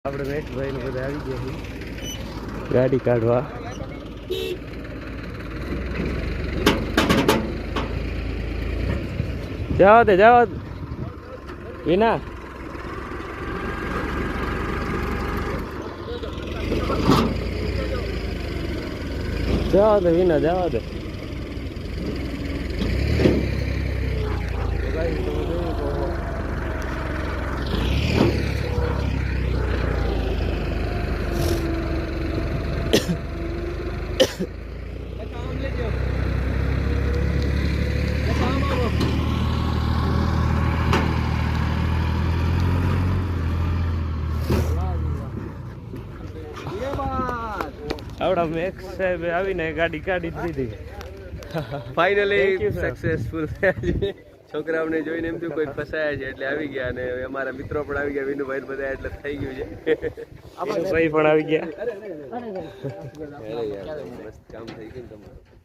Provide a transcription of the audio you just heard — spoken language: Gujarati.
આપણે મેક્ષભાઈ ને બધા આવી ગયા છીએ ગાડી કાઢવા. જાઓ દે વિના જવા દે વિના જવા દે. આવડા મેક્સ સાહેબ આવીને ગાડી કાઢી દીધી. ફાઇનલી સક્સેસફુલ છોકરાઓને જોઈને એમ થયું કોઈ ફસાયા છે એટલે આવી ગયા, અને અમારા મિત્રો પણ આવી ગયા, વિનુભાઈ બધા એટલે થઈ ગયું છે. ભાઈ પણ આવી ગયા. મસ્ત કામ થઈ ગયું તમારું.